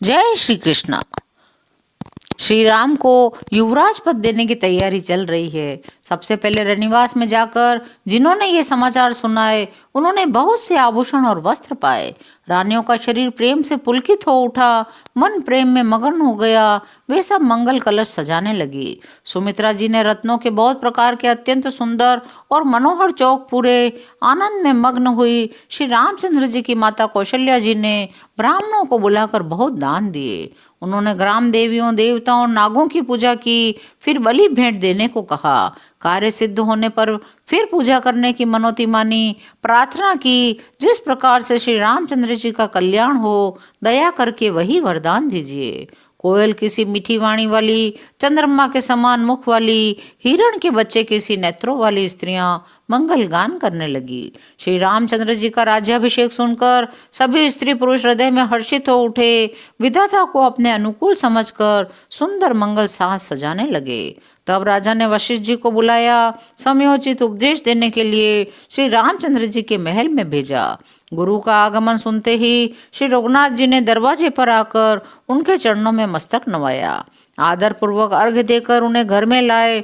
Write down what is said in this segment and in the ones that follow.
जय श्री कृष्ण। श्री राम को युवराज पद देने की तैयारी चल रही है। सबसे पहले रनिवास में जाकर जिन्होंने ये समाचार सुनाए उन्होंने बहुत से आभूषण और वस्त्र पाए। रानियों का शरीर प्रेम से पुलकित हो उठा, मन प्रेम में मगन हो गया। वे सब मंगल कलश सजाने लगी। सुमित्रा जी ने रत्नों के बहुत प्रकार के अत्यंत सुंदर और मनोहर चौक पूरे आनंद में मग्न हुई। श्री रामचंद्र जी की माता कौशल्या जी ने ब्राह्मणों को बुलाकर बहुत दान दिए। उन्होंने ग्राम देवियों, देवताओं, नागों की पूजा की, फिर बलि भेंट देने को कहा। कार्य सिद्ध होने पर फिर पूजा करने की मनोती मानी, प्रार्थना की, जिस प्रकार से श्री रामचंद्र जी का कल्याण हो, दया करके वही वरदान दीजिए। कोयल किसी मीठी वाणी वाली, चंद्रमा के समान मुख वाली, हिरण के बच्चे किसी नेत्रों वाली स्त्रियां मंगल गान करने लगी। श्री रामचंद्र जी का राज्याभिषेक सुनकर सभी स्त्री पुरुष हृदय में हर्षित हो उठे। विधाता को अपने अनुकूल समझकर सुंदर मंगल साज सजाने लगे। तब राजा ने वशिष्ठ जी को बुलाया, समयोचित उपदेश देने के लिए श्री रामचंद्र जी के महल में भेजा। गुरु का आगमन सुनते ही श्री रघुनाथ जी ने दरवाजे पर आकर उनके चरणों में मस्तक नवाया। आदर पूर्वक अर्घ्य देकर उन्हें घर में लाए।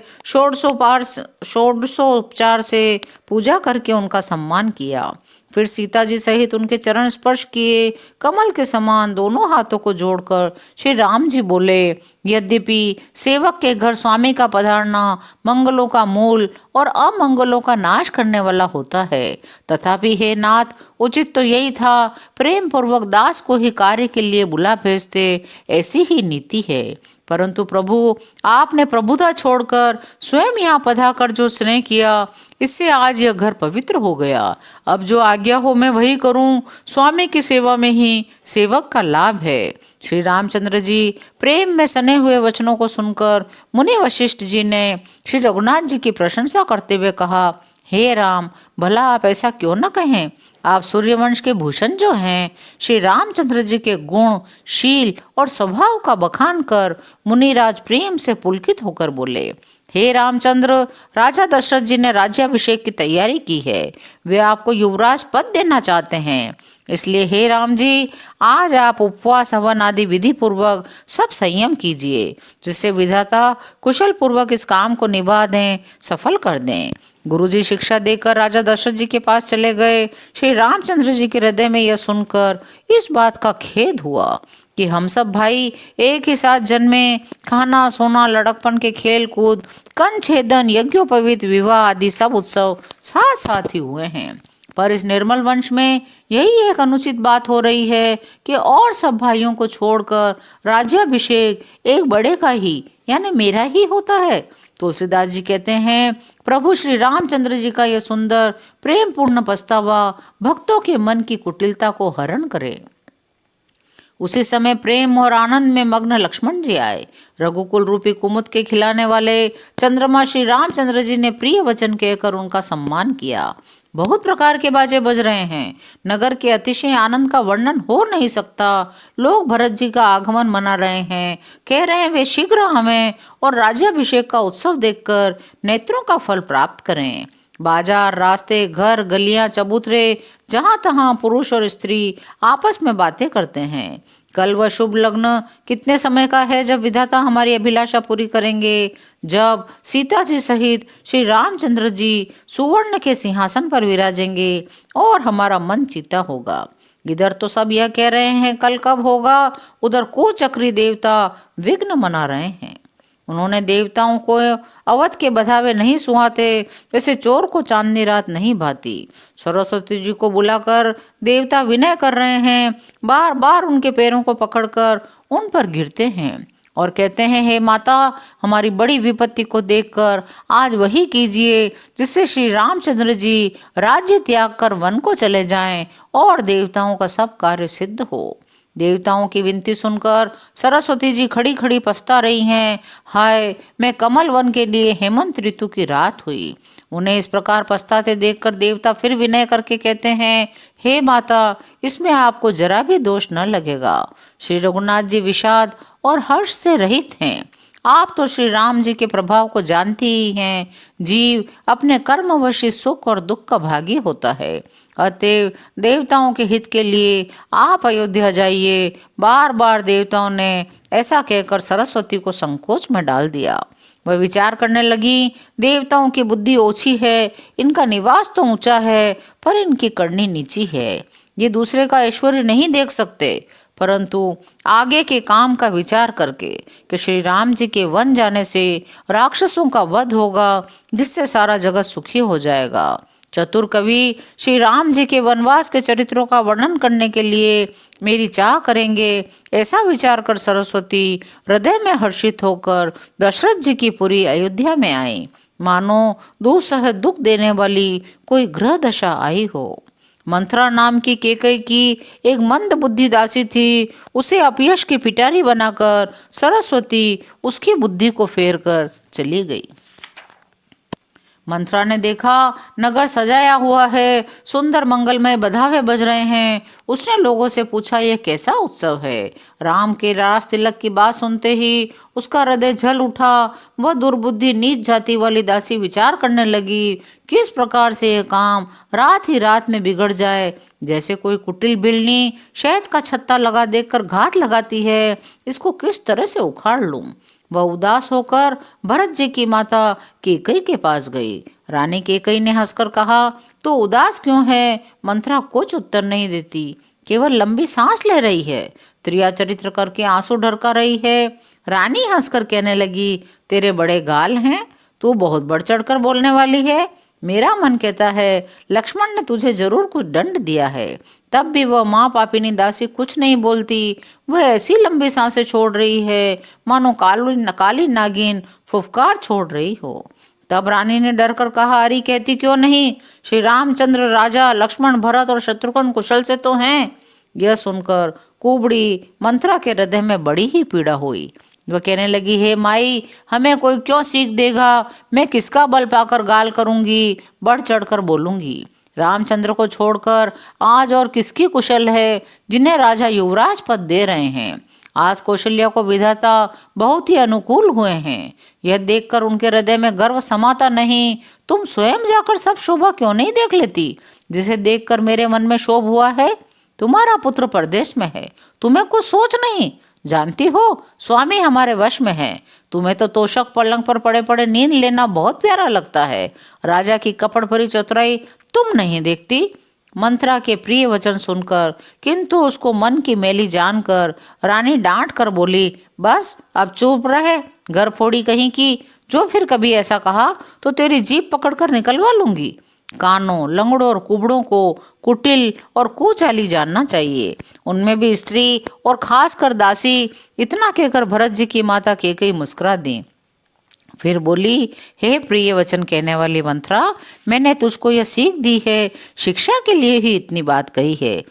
षोडशोपचार से पूजा करके उनका सम्मान किया। फिर सीता जी सहित उनके चरण स्पर्श किए। कमल के समान दोनों हाथों को जोड़कर श्री राम जी बोले, यद्यपि सेवक के घर स्वामी का पधारना मंगलों का मूल और अमंगलों का नाश करने वाला होता है, तथापि हे नाथ, उचित तो यही था प्रेम पूर्वक दास को ही कार्य के लिए बुला भेजते, ऐसी ही नीति है। परंतु प्रभु, आपने प्रभुता छोड़कर स्वयं यहाँ पधाकर जो स्नेह किया, इससे आज यह घर पवित्र हो गया। अब जो आज्ञा हो मैं वही करूं। स्वामी की सेवा में ही सेवक का लाभ है। श्री रामचंद्र जी प्रेम में सने हुए वचनों को सुनकर मुनि वशिष्ठ जी ने श्री रघुनाथ जी की प्रशंसा करते हुए कहा, हे राम, भला आप ऐसा क्यों न कहें। आप सूर्यवंश के भूषण जो हैं। श्री रामचंद्र जी के गुण, शील और स्वभाव का बखान कर मुनिराज प्रेम से पुलकित होकर बोले, हे रामचंद्र, राजा दशरथ जी ने राज्याभिषेक की तैयारी की है। वे आपको युवराज पद देना चाहते हैं। इसलिए हे राम जी, आज आप उपवास, हवन आदि विधि पूर्वक सब संयम कीजिए, जिससे विधाता कुशल पूर्वक इस काम को निभा दें, सफल कर दें। गुरुजी शिक्षा देकर राजा दशरथ जी के पास चले गए। श्री रामचंद्र जी के हृदय में यह सुनकर इस बात का खेद हुआ कि हम सब भाई एक ही साथ जन्मे, खाना सोना, लड़कपन के खेल कूद, कंठ छेदन, यज्ञोपवीत, विवाह आदि सब उत्सव साथ साथ ही हुए हैं। पर इस निर्मल वंश में यही एक अनुचित बात हो रही है कि और सब भाइयों को छोड़कर राज्याभिषेक एक बड़े का ही यानी मेरा ही होता है। तुलसीदास जी कहते हैं, प्रभु श्री रामचंद्र जी का यह सुंदर प्रेम पूर्ण पछतावा भक्तों के मन की कुटिलता को हरण करे। उसी समय प्रेम और आनंद में मग्न लक्ष्मण जी आए। रघुकुल रूपी कुमुद के खिलाने वाले चंद्रमा श्री रामचंद्र जी ने प्रिय वचन कहकर उनका सम्मान किया। बहुत प्रकार के बाजे बज रहे हैं। नगर के अतिशय आनंद का वर्णन हो नहीं सकता। लोग भरत जी का आगमन मना रहे हैं, कह रहे हैं वे शीघ्र हमें और राज्याभिषेक का उत्सव देखकर नेत्रों का फल प्राप्त करें। बाजार, रास्ते, घर, गलियां, चबूतरे, जहां तहां पुरुष और स्त्री आपस में बातें करते हैं। कल वह शुभ लग्न कितने समय का है जब विधाता हमारी अभिलाषा पूरी करेंगे, जब सीता जी सहित श्री रामचंद्र जी सुवर्ण के सिंहासन पर विराजेंगे और हमारा मन चित्ता होगा। इधर तो सब यह कह रहे हैं कल कब होगा, उधर कुचक्री देवता विघ्न मना रहे हैं। उन्होंने देवताओं को अवध के बधावे नहीं सुहाते, वैसे चोर को चांदनी रात नहीं भाती। सरस्वती जी को बुलाकर देवता विनय कर रहे हैं, बार बार उनके पैरों को पकड़कर उन पर गिरते हैं और कहते हैं, हे माता, हमारी बड़ी विपत्ति को देखकर आज वही कीजिए जिससे श्री रामचंद्र जी राज्य त्याग कर वन को चले जाएं और देवताओं का सब कार्य सिद्ध हो। देवताओं की विनती सुनकर सरस्वती जी खड़ी खड़ी पछता रही हैं। हाय, मैं कमल वन के लिए हेमंत ऋतु की रात हुई। उन्हें इस प्रकार पछताते देखकर देवता फिर विनय करके कहते हैं, हे माता, इसमें आपको जरा भी दोष न लगेगा। श्री रघुनाथ जी विषाद और हर्ष से रहित हैं। आप तो श्री राम जी के प्रभाव को जानते ही हैं। जीव अपने कर्मवश सुख और दुख का भागी होता है। अतएव देवताओं के हित के लिए आप अयोध्या जाइए। बार बार देवताओं ने ऐसा कहकर सरस्वती को संकोच में डाल दिया। वह विचार करने लगी, देवताओं की बुद्धि ओछी है, इनका निवास तो ऊंचा है, पर इनकी करनी नीची है। ये दूसरे का ऐश्वर्य नहीं देख सकते, परंतु आगे के काम का विचार करके कि श्री राम जी के वन जाने से राक्षसों का वध होगा, जिससे सारा जगत सुखी हो जाएगा। चतुर कवि श्री राम जी के वनवास के चरित्रों का वर्णन करने के लिए मेरी चाह करेंगे, ऐसा विचार कर सरस्वती हृदय में हर्षित होकर दशरथ जी की पुरी अयोध्या में आई, मानो दुस्सह दुख देने वाली कोई ग्रह दशा आई हो। मंथरा नाम की केकई की एक मंद बुद्धि दासी थी। उसे अपयश की पिटारी बनाकर सरस्वती उसकी बुद्धि को फेर कर चली गई। मंथरा ने देखा नगर सजाया हुआ है, सुंदर मंगलमय बधावे बज रहे हैं। उसने लोगों से पूछा, यह कैसा उत्सव है? राम के रास तिलक की बात सुनते ही उसका हृदय जल उठा। वह दुर्बुद्धि नीच जाति वाली दासी विचार करने लगी, किस प्रकार से यह काम रात ही रात में बिगड़ जाए। जैसे कोई कुटिल बिल्ली शहद का छत्ता लगा देखकर घात लगाती है, इसको किस तरह से उखाड़ लूं। वह उदास होकर भरत जी की माता केकई के पास गई। रानी केकई ने हंसकर कहा, तो उदास क्यों है? मंथरा कुछ उत्तर नहीं देती, केवल लंबी सांस ले रही है, त्रिया चरित्र करके आंसू ढरका रही है। रानी हंसकर कहने लगी, तेरे बड़े गाल हैं, तू बहुत बढ़ चढ़कर बोलने वाली है। मेरा मन कहता है लक्ष्मण ने तुझे जरूर कुछ दंड दिया है। तब भी वह माँ पापिनी दासी कुछ नहीं बोलती। वह ऐसी लंबी सांसें छोड़ रही है मानो काली नागिन फुफकार छोड़ रही हो। तब रानी ने डर कर कहा, अरे कहती क्यों नहीं? श्री रामचंद्र राजा लक्ष्मण भरत और शत्रुघ्न कुशल से तो हैं। यह सुनकर कुबड़ी मंथरा के हृदय में बड़ी ही पीड़ा हुई। वह कहने लगी, हे माई, हमें कोई क्यों सीख देगा? मैं किसका बल पाकर गाल करूंगी, बढ़ चढ़कर बोलूंगी। रामचंद्र को छोड़कर आज और किसकी कुशल है जिन्हें राजा युवराज पद दे रहे हैं। आज कौशल्या को विधाता बहुत ही अनुकूल हुए हैं। यह देखकर उनके हृदय में गर्व समाता नहीं। तुम स्वयं जाकर सब शोभा क्यों नहीं देख लेती, जिसे देखकर मेरे मन में शोभ हुआ है? तुम्हारा पुत्र परदेश में है, तुम्हें कुछ सोच नहीं। जानती हो, स्वामी हमारे वश में है। तुम्हें तो तोशक पलंग पर पड़े पड़े नींद लेना बहुत प्यारा लगता है। राजा की कपड़ भरी चतुराई तुम नहीं देखती। मंथरा के प्रिय वचन सुनकर, किंतु उसको मन की मैली जानकर रानी डांट कर बोली, बस अब चुप रहे, घर फोड़ी कहीं की। जो फिर कभी ऐसा कहा तो तेरी जीभ पकड़कर निकलवा लूंगी। कानों, लंगड़ों और कुबड़ों को कुटिल और कुचाली जानना चाहिए, उनमें भी स्त्री और खासकर दासी। इतना कहकर भरत जी की माता केकई मुस्कुरा दी। फिर बोली, हे प्रिय वचन कहने वाली मंथरा, मैंने तुझको यह सीख दी है, शिक्षा के लिए ही इतनी बात कही है।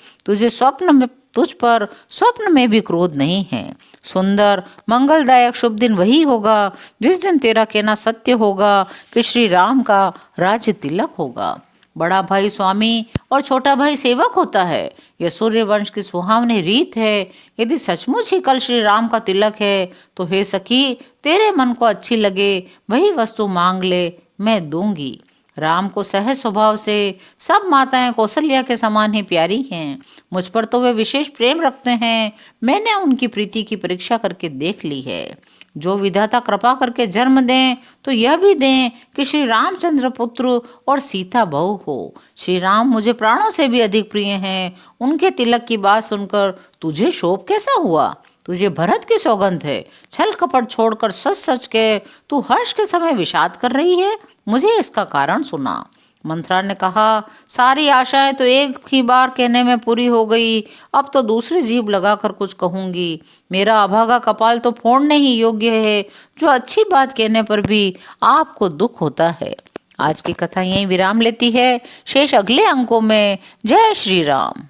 तुझ पर स्वप्न में भी क्रोध नहीं है। सुंदर मंगलदायक शुभ दिन वही होगा जिस दिन तेरा कहना सत्य होगा कि श्री राम का राज्य तिलक होगा। बड़ा भाई स्वामी और छोटा भाई सेवक होता है, यह सूर्य वंश की सुहावनी रीत है। यदि सचमुच ही कल श्री राम का तिलक है तो हे सखी, तेरे मन को अच्छी लगे वही वस्तु मांग ले, मैं दूंगी। राम को सहज स्वभाव से सब माताएं कौशल्या के समान ही प्यारी हैं। मुझ पर तो वे विशेष प्रेम रखते हैं। मैंने उनकी प्रीति की परीक्षा करके देख ली है। जो विधाता कृपा करके जन्म दें तो यह भी दें कि श्री रामचंद्र पुत्र और सीता बहू हो। श्री राम मुझे प्राणों से भी अधिक प्रिय हैं। उनके तिलक की बात सुनकर तुझे शोभ कैसा हुआ? तुझे भरत की सौगंध है। छल कपट छोड़कर सच सच के तू हर्ष के समय विषाद कर रही है। मुझे इसका कारण सुना। मंथरा ने कहा, सारी आशाएं तो एक ही बार कहने में पूरी हो गई, अब तो दूसरी जीभ लगाकर कुछ कहूंगी। मेरा अभागा कपाल तो फोड़ने ही योग्य है, जो अच्छी बात कहने पर भी आपको दुख होता है। आज की कथा यहीं विराम लेती है, शेष अगले अंकों में। जय श्री राम।